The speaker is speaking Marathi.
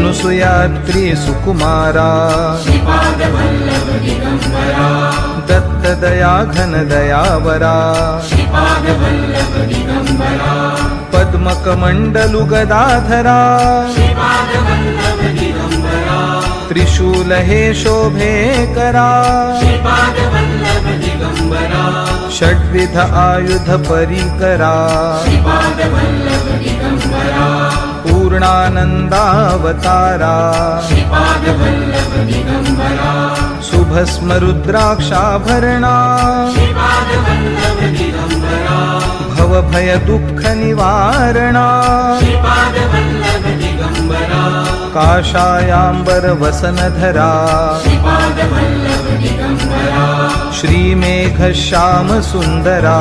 अनुसुयात्री सुकुमारा दत्तदया घनदयावरा पद्मकमण्डलु गदाधरा त्रिशूल हे शोभे करा षड्विध आयुध परिकरा पूर्णानन्दावतारा शुभस्म रुद्राक्षाभरणा भवभय दुःख निवारणा काषायाम्बर वसनधरा श्रीमेघ श्याम सुन्दरा